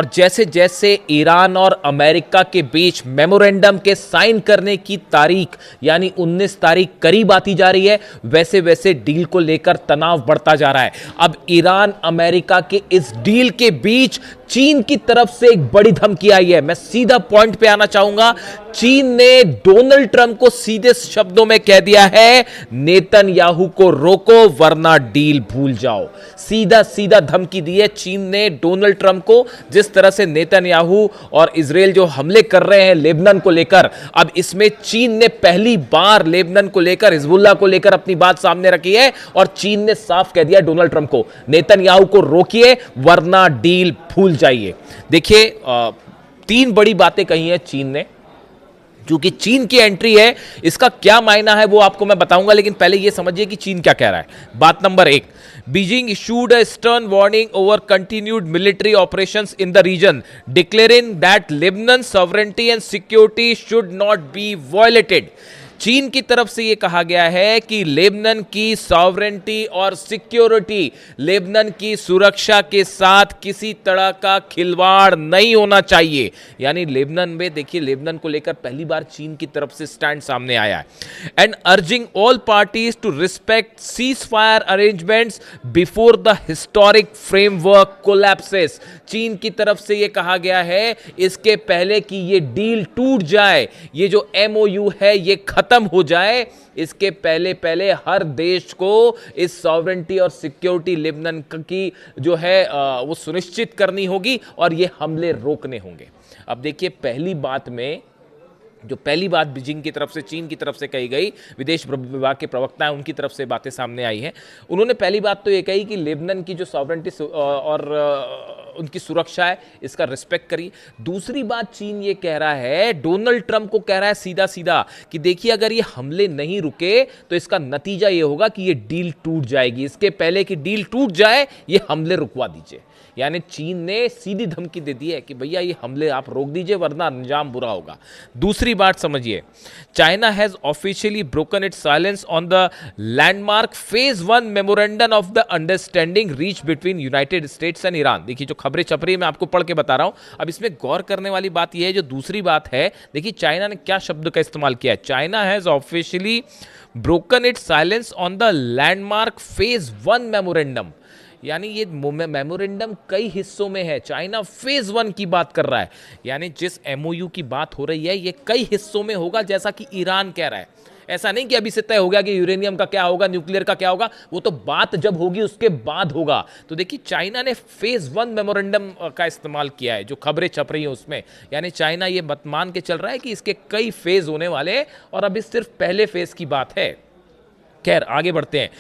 और जैसे जैसे ईरान और अमेरिका के बीच मेमोरेंडम के साइन करने की तारीख यानी 19 तारीख करीब आती जा रही है, वैसे वैसे डील को लेकर तनाव बढ़ता जा रहा है। अब ईरान अमेरिका के इस डील के बीच चीन की तरफ से एक बड़ी धमकी आई है। मैं सीधा पॉइंट पे आना चाहूंगा। चीन ने डोनाल्ड ट्रंप को सीधे शब्दों में कह दिया है, नेतन्याहू को रोको वरना डील भूल जाओ। सीधा सीधा धमकी दी है चीन ने डोनाल्ड ट्रंप को। जिस तरह से नेतन्याहू और इजराइल जो हमले कर रहे हैं लेबनान को लेकर, अब इसमें चीन ने पहली बार लेबनान को लेकर, हिजबुल्लाह को लेकर अपनी बात सामने रखी है और चीन ने साफ कह दिया डोनाल्ड ट्रंप को, नेतन्याहू को रोकिए वरना डील भूल जाइए। देखिए, तीन बड़ी बातें कही हैं चीन ने। क्योंकि चीन की एंट्री है, इसका क्या मायना है वो आपको मैं बताऊंगा, लेकिन पहले यह समझिए कि चीन क्या कह रहा है। बात नंबर एक, Beijing issued a stern warning over continued military operations in the region, declaring that Lebanon sovereignty and security should not be violated. चीन की तरफ से यह कहा गया है कि लेबनान की सॉवरेंटी और सिक्योरिटी, लेबनान की सुरक्षा के साथ किसी तरह का खिलवाड़ नहीं होना चाहिए। यानी लेबनान में देखिए, लेबनान को लेकर पहली बार चीन की तरफ से स्टैंड सामने आया है। And urging all parties to respect ceasefire arrangements before the historic framework collapses. चीन की तरफ से यह कहा गया है इसके पहले कि यह डील टूट जाए, ये जो एमओयू है ये खत्म हो जाए, इसके पहले पहले हर देश को इस सॉवरेंटी और सिक्योरिटी लेबनान की जो है वो सुनिश्चित करनी होगी और ये हमले रोकने होंगे। अब देखिए, पहली बात बीजिंग की तरफ से, चीन की तरफ से कही गई, विदेश विभाग के प्रवक्ता हैं उनकी तरफ से बातें सामने आई हैं। उन्होंने पहली बात तो ये कही कि लेबनान की जो सॉवरेंटी और उनकी सुरक्षा है, इसका रिस्पेक्ट करिए। दूसरी बात चीन ये कह रहा है, डोनाल्ड ट्रंप को कह रहा है सीधा सीधा कि देखिए, अगर ये हमले नहीं रुके तो इसका नतीजा ये होगा कि ये डील टूट जाएगी। इसके पहले कि डील टूट जाए ये हमले रुकवा दीजिए। यानी चीन ने सीधी धमकी दे दी है कि भैया ये हमले आप रोक दीजिए वरना अंजाम बुरा होगा। दूसरी बात समझिए, China has officially broken it's silence on the landmark phase 1 memorandum of the understanding reach between United states and Iran. देखिए, जो खबरें छप रही है मैं आपको पढ़ के बता रहा हूं। अब इसमें गौर करने वाली बात यह है, जो दूसरी बात है, देखिए चाइना ने क्या शब्द का इस्तेमाल किया है। China has officially broken it's silence on the landmark phase 1 memorandum. यानी ये मेमोरेंडम कई हिस्सों में है। चाइना फेज 1 की बात कर रहा है, यानी जिस एमओयू की बात हो रही है ये कई हिस्सों में होगा, जैसा कि ईरान कह रहा है। ऐसा नहीं कि अभी से तय हो गया कि यूरेनियम का क्या होगा, न्यूक्लियर का क्या होगा, वो तो बात जब होगी उसके बाद होगा। तो देखिए, चाइना ने फेज 1 मेमोरेंडम का इस्तेमाल किया है, जो खबरें छप रही हैं उसमें। यानी चाइना ये बात मान के चल रहा है कि इसके कई फेज होने वाले हैं और अभी सिर्फ पहले फेज की बात है। खैर, आगे बढ़ते हैं।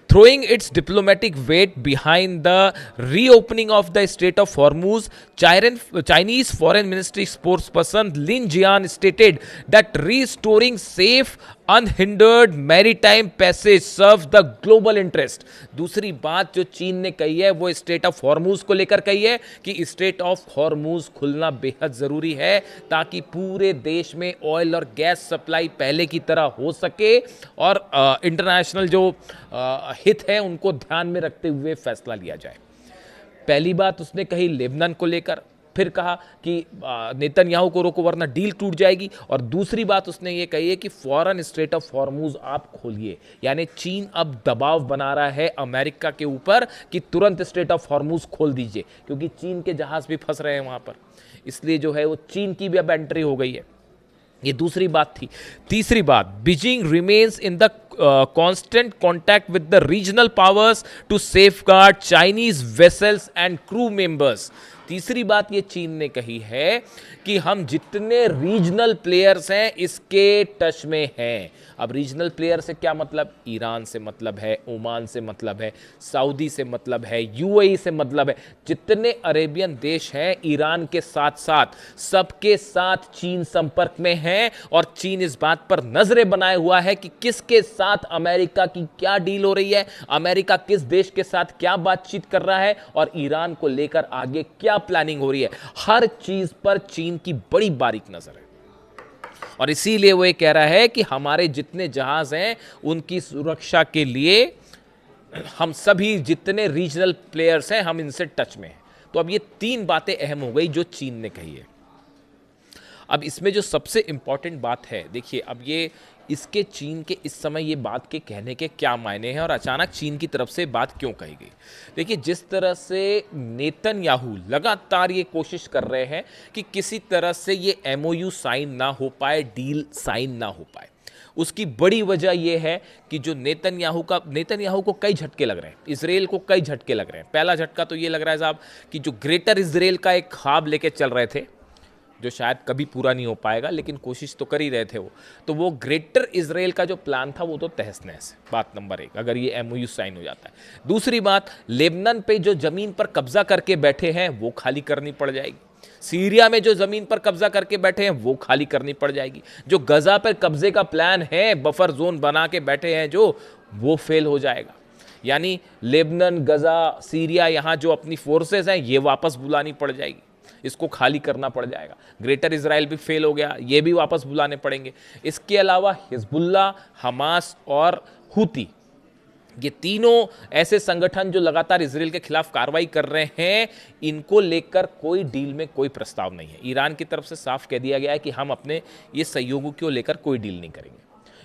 Throwing its diplomatic weight behind the reopening of the Strait of Hormuz, Chinese Foreign Ministry spokesperson Lin Jian stated that restoring safe, unhindered maritime passage serves the global interest. दूसरी बात जो चीन ने कही है वो स्ट्रेट ऑफ हॉर्मूज को लेकर कही है कि स्ट्रेट ऑफ हॉर्मूज खुलना बेहद जरूरी है ताकि पूरे देश में ऑयल और गैस सप्लाई पहले की तरह हो सके और इंटरनेशनल जो हित है उनको ध्यान में रखते हुए फैसला लिया जाए। पहली बात उसने कही लेबनान को लेकर, फिर कहा कि नेतन्याहू को रोको वरना डील टूट जाएगी, और दूसरी बात उसने ये कही है कि फौरन स्ट्रेट ऑफ हॉर्मूज आप खोलिए। यानी चीन अब दबाव बना रहा है अमेरिका के ऊपर कि तुरंत स्ट्रेट ऑफ हॉर्मूज खोल दीजिए, क्योंकि चीन के जहाज भी फंस रहे हैं वहां पर। इसलिए जो है वो चीन की भी अब एंट्री हो गई है। ये दूसरी बात थी। तीसरी बात, Beijing remains in the constant contact with the regional powers to safeguard Chinese vessels and crew members. तीसरी बात ये चीन ने कही है कि हम जितने रीजनल प्लेयर्स हैं इसके टच में हैं। अब रीजनल प्लेयर से क्या मतलब? ईरान से मतलब है, ओमान से मतलब है, सऊदी से मतलब है, यूएई से मतलब है। जितने अरेबियन देश हैं ईरान के साथ साथ सबके साथ चीन संपर्क में है, और चीन इस बात पर नजरें बनाए हुआ है कि किसके साथ अमेरिका की क्या डील हो रही है, अमेरिका किस देश के साथ क्या बातचीत कर रहा है और ईरान को लेकर आगे क्या प्लानिंग हो रही है। हर चीज पर चीन की बड़ी बारीक नजर है, और इसीलिए वो ये कह रहा है कि हमारे जितने जहाज हैं उनकी सुरक्षा के लिए हम सभी जितने रीजनल प्लेयर्स हैं हम इनसे टच में हैं। तो अब ये 3 बातें अहम हो गई जो चीन ने कही है। अब इसमें जो सबसे इंपॉर्टेंट बात है, देखिए अब ये इसके चीन के इस समय ये बात के कहने के क्या मायने हैं और अचानक चीन की तरफ से बात क्यों कही गई। देखिए जिस तरह से नेतन्याहू लगातार ये कोशिश कर रहे हैं कि किसी तरह से ये एमओयू साइन ना हो पाए, डील साइन ना हो पाए, उसकी बड़ी वजह यह है कि जो नेतन्याहू को कई झटके लग रहे हैं, इजराइल को कई झटके लग रहे हैं। पहला झटका तो ये लग रहा है साहब कि जो ग्रेटर इजराइल का एक ख्वाब लेके चल रहे थे, जो शायद कभी पूरा नहीं हो पाएगा लेकिन कोशिश तो कर ही रहे थे वो, तो वो ग्रेटर इजराइल का जो प्लान था वो तो तहस नहस है, बात नंबर 1, अगर ये एमओयू साइन हो जाता है। दूसरी बात, लेबनान पे जो जमीन पर कब्जा करके बैठे हैं वो खाली करनी पड़ जाएगी। सीरिया में जो जमीन पर कब्जा करके बैठे हैं वो खाली करनी पड़ जाएगी। जो गजा पर कब्जे का प्लान है, बफर जोन बना के बैठे हैं जो, वो फेल हो जाएगा। यानी लेबनान, गजा, सीरिया, यहाँ जो अपनी फोर्सेस हैं ये वापस बुलानी पड़ जाएगी, इसको खाली करना पड़ जाएगा। ग्रेटर इजराइल भी फेल हो गया, ये भी वापस बुलाने पड़ेंगे। इसके अलावा हिजबुल्ला, हमास और हुती, ये तीनों ऐसे संगठन जो लगातार इजराइल के खिलाफ कार्रवाई कर रहे हैं, इनको लेकर कोई डील में कोई प्रस्ताव नहीं है। ईरान की तरफ से साफ कह दिया गया है कि हम अपने ये सहयोगों को लेकर कोई डील नहीं करेंगे।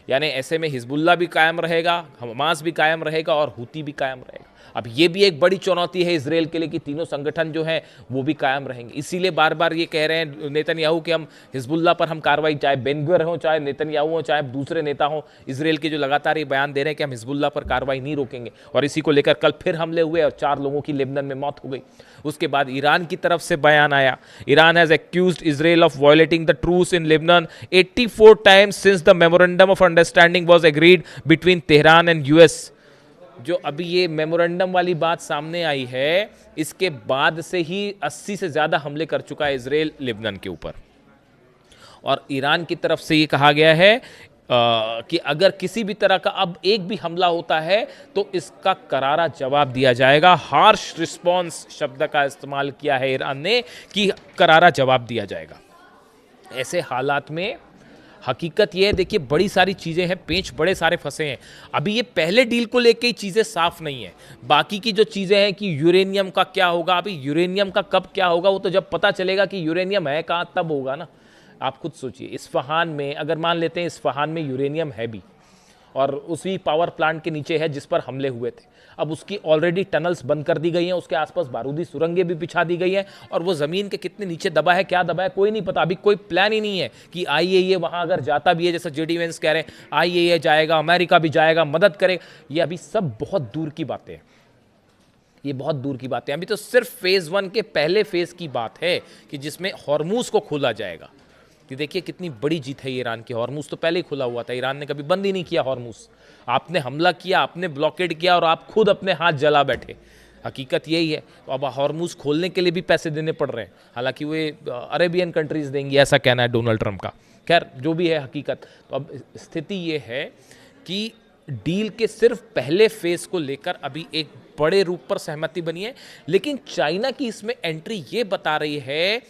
यानी ऐसे में हिजबुल्ला भी कायम रहेगा, हमास भी कायम रहेगा और हुती भी कायम रहेगा। अब ये भी एक बड़ी चुनौती है इजराइल के लिए कि तीनों संगठन जो हैं वो भी कायम रहेंगे। इसीलिए बार बार ये कह रहे हैं नेतन्याहू कि हम हिजबुल्ला पर हम कार्रवाई, चाहे बेन-गुविर हो, चाहे नेतन्याहू हो, चाहे दूसरे नेता हो इजराइल के, जो लगातार ये बयान दे रहे हैं कि हम हिजबुल्ला पर कार्रवाई नहीं रोकेंगे। और इसी को लेकर कल फिर हमले हुए और 4 लोगों की लेबनान में मौत हो गई। उसके बाद ईरान की तरफ से बयान आया, Iran has accused Israel of violating the truce in Lebanon 84 times since the memorandum of understanding was agreed between Tehran and US. जो अभी ये मेमोरेंडम वाली बात सामने आई है, इसके बाद से ही 80 से ज्यादा हमले कर चुका है इजराइल लेबनान के ऊपर। और ईरान की तरफ से ये कहा गया है कि अगर किसी भी तरह का अब एक भी हमला होता है तो इसका करारा जवाब दिया जाएगा। हार्श रिस्पॉन्स शब्द का इस्तेमाल किया है ईरान ने कि करारा जवाब दिया जाएगा। ऐसे हालात में हकीकत यह है, देखिए बड़ी सारी चीज़ें हैं, पेंच बड़े सारे फंसे हैं। अभी ये पहले डील को लेके ही चीज़ें साफ नहीं है। बाकी की जो चीज़ें हैं कि यूरेनियम का क्या होगा, अभी यूरेनियम का कब क्या होगा वो तो जब पता चलेगा कि यूरेनियम है कहाँ तब होगा ना। आप खुद सोचिए, इस्फहान में अगर मान लेते हैं इस्फहान में यूरेनियम है भी और उसी पावर प्लांट के नीचे है जिस पर हमले हुए थे, अब उसकी ऑलरेडी टनल्स बंद कर दी गई हैं, उसके आसपास बारूदी सुरंगें भी बिछा दी गई हैं और वो ज़मीन के कितने नीचे दबा है, क्या दबा है कोई नहीं पता। अभी कोई प्लान ही नहीं है कि आईएईए वहाँ अगर जाता भी है, जैसा जेडी वेंस कह रहे हैं आईएईए जाएगा, अमेरिका भी जाएगा, मदद करेगा, ये अभी सब बहुत दूर की बातें हैं। ये बहुत दूर की बातें हैं। अभी तो सिर्फ फेज़ 1 के पहले फेज़ की बात है कि जिसमें हॉर्मूज को खोला जाएगा। कि देखिए कितनी बड़ी जीत है ईरान की। हॉर्मूज तो पहले ही खुला हुआ था, ईरान ने कभी बंद ही नहीं किया हॉर्मूज। आपने हमला किया, आपने ब्लॉकेड किया और आप खुद अपने हाथ जला बैठे। हकीकत यही है। तो अब हॉर्मूज खोलने के लिए भी पैसे देने पड़ रहे हैं, हालांकि वे अरेबियन कंट्रीज देंगी ऐसा कहना है डोनाल्ड ट्रंप का। खैर जो भी है हकीकत, तो अब स्थिति ये है कि डील के सिर्फ पहले फेज को लेकर अभी एक बड़े रूप पर सहमति बनी है, लेकिन चाइना की इसमें एंट्री ये बता रही है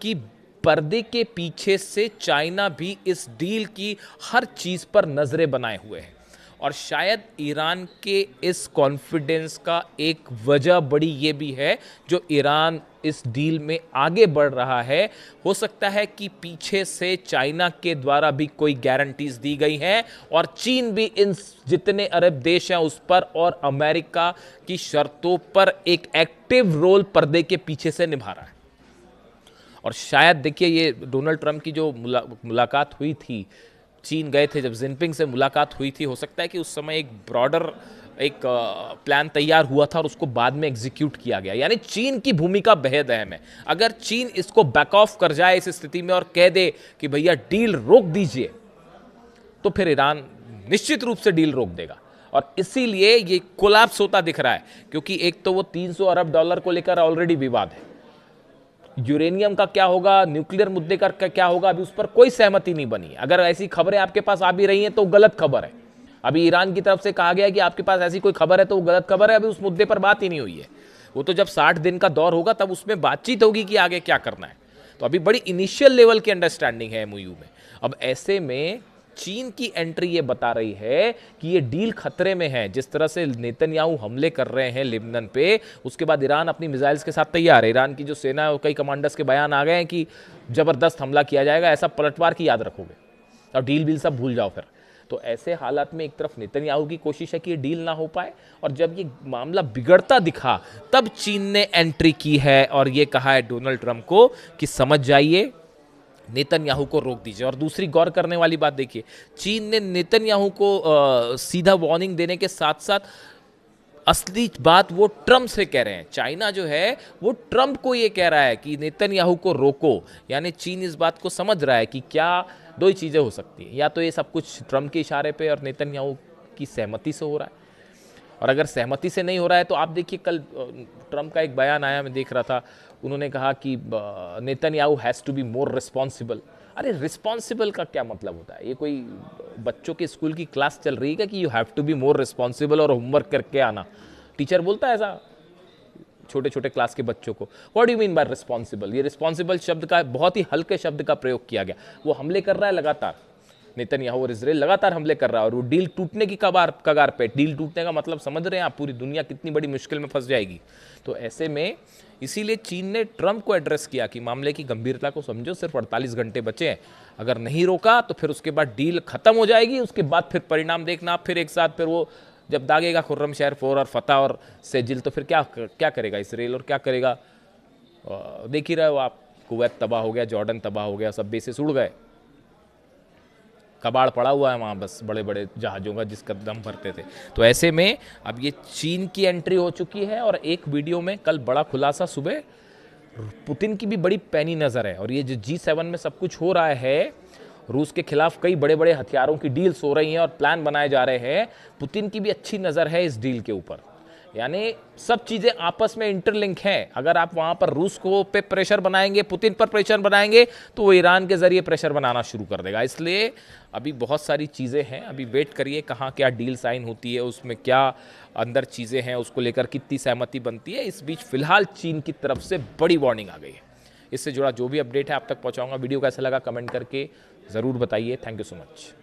कि पर्दे के पीछे से चाइना भी इस डील की हर चीज पर नजरें बनाए हुए है। और शायद ईरान के इस कॉन्फिडेंस का एक वजह बड़ी ये भी है, जो ईरान इस डील में आगे बढ़ रहा है, हो सकता है कि पीछे से चाइना के द्वारा भी कोई गारंटीज दी गई हैं और चीन भी इन जितने अरब देश हैं उस पर और अमेरिका की शर्तों पर एक एक्टिव रोल पर्दे के पीछे से निभा रहा है। और शायद देखिए ये डोनाल्ड ट्रंप की जो मुलाकात हुई थी, चीन गए थे जब जिनपिंग से मुलाकात हुई थी, हो सकता है कि उस समय एक ब्रॉडर एक प्लान तैयार हुआ था और उसको बाद में एग्जीक्यूट किया गया। यानी चीन की भूमिका बेहद अहम है। अगर चीन इसको बैक ऑफ कर जाए इस स्थिति में और कह दे कि भैया डील रोक दीजिए, तो फिर ईरान निश्चित रूप से डील रोक देगा। और इसीलिए ये कोलैप्स होता दिख रहा है, क्योंकि एक तो वो 300 अरब डॉलर को लेकर ऑलरेडी विवाद है, यूरेनियम का क्या होगा, न्यूक्लियर मुद्दे का क्या होगा, अभी उस पर कोई सहमति नहीं बनी। अगर ऐसी खबरें आपके पास आ भी रही हैं तो गलत खबर है। अभी ईरान की तरफ से कहा गया है कि आपके पास ऐसी कोई खबर है तो वो गलत खबर है, अभी उस मुद्दे पर बात ही नहीं हुई है। वो तो जब 60 दिन का दौर होगा तब उसमें बातचीत होगी कि आगे क्या करना है। तो अभी बड़ी इनिशियल लेवल की अंडरस्टैंडिंग है एमओयू में। अब ऐसे में चीन की एंट्री ये बता रही है कि ये डील खतरे में है। जिस तरह से नेतन्याहू हमले कर रहे हैं लेबनान पे, उसके बाद ईरान अपनी मिसाइल्स के साथ तैयार है। ईरान की जो सेना है, कई कमांडर्स के बयान आ गए हैं कि जबरदस्त हमला किया जाएगा, ऐसा पलटवार की याद रखोगे और डील बील सब भूल जाओ फिर। तो ऐसे हालात में एक तरफ नेतन्याहू की कोशिश है कि ये डील ना हो पाए, और जब ये मामला बिगड़ता दिखा तब चीन ने एंट्री की है और ये कहा है डोनाल्ड ट्रंप को कि समझ जाइए, नेतन्याहू को रोक दीजिए। और दूसरी गौर करने वाली बात देखिए, चीन ने नेतन्याहू को सीधा वार्निंग देने के साथ साथ असली बात वो ट्रम्प से कह रहे हैं। चाइना जो है वो ट्रम्प को ये कह रहा है कि नेतन्याहू को रोको। यानी चीन इस बात को समझ रहा है कि क्या दो ही चीज़ें हो सकती हैं, या तो ये सब कुछ ट्रम्प के इशारे पे और नेतन्याहू की सहमति से हो रहा है, और अगर सहमति से नहीं हो रहा है तो आप देखिए कल ट्रम्प का एक बयान आया, मैं देख रहा था, उन्होंने कहा कि Netanyahu has to be more responsible. अरे रिस्पॉन्सिबल का क्या मतलब होता है? ये कोई बच्चों के स्कूल की क्लास चल रही है कि you have to be more responsible और होमवर्क करके आना? टीचर बोलता है ऐसा छोटे छोटे क्लास के बच्चों को? What do you mean by responsible? ये रिस्पॉन्सिबल शब्द का बहुत ही हल्के शब्द का प्रयोग किया गया। वो हमले कर रहा है लगातार, नेतन्याहू और इजराइल लगातार हमले कर रहा है, और वो डील टूटने की कगार पे। डील टूटने का मतलब समझ रहे हैं आप? पूरी दुनिया कितनी बड़ी मुश्किल में फंस जाएगी। तो ऐसे में इसीलिए चीन ने ट्रंप को एड्रेस किया कि मामले की गंभीरता को समझो, सिर्फ 48 घंटे बचे हैं, अगर नहीं रोका तो फिर उसके बाद डील खत्म हो जाएगी, उसके बाद फिर परिणाम देखना आप। फिर एक साथ फिर वो जब दागेगा खुर्रम शहर 4 और फतह और सेजिल, तो फिर क्या करेगा इसराइल और क्या करेगा? देख ही रहे हो आप, कुवैत तबाह हो गया, जॉर्डन तबाह हो गया, सब बेसिस उड़ गए, कबाड़ पड़ा हुआ है वहाँ बस बड़े बड़े जहाज़ों का जिसका दम भरते थे। तो ऐसे में अब ये चीन की एंट्री हो चुकी है, और एक वीडियो में कल बड़ा खुलासा सुबह, पुतिन की भी बड़ी पैनी नज़र है। और ये जो G7 में सब कुछ हो रहा है, रूस के खिलाफ कई बड़े बड़े हथियारों की डील्स हो रही हैं और प्लान बनाए जा रहे हैं, पुतिन की भी अच्छी नज़र है इस डील के ऊपर। यानी सब चीज़ें आपस में इंटरलिंक हैं। अगर आप वहाँ पर रूस को पे प्रेशर बनाएंगे, पुतिन पर प्रेशर बनाएंगे, तो वो ईरान के ज़रिए प्रेशर बनाना शुरू कर देगा। इसलिए अभी बहुत सारी चीज़ें हैं, अभी वेट करिए कहाँ क्या डील साइन होती है, उसमें क्या अंदर चीज़ें हैं, उसको लेकर कितनी सहमति बनती है। इस बीच फिलहाल चीन की तरफ से बड़ी वार्निंग आ गई है। इससे जुड़ा जो भी अपडेट है आप तक पहुँचाऊँगा। वीडियो कैसा लगा कमेंट करके ज़रूर बताइए। Thank you so much.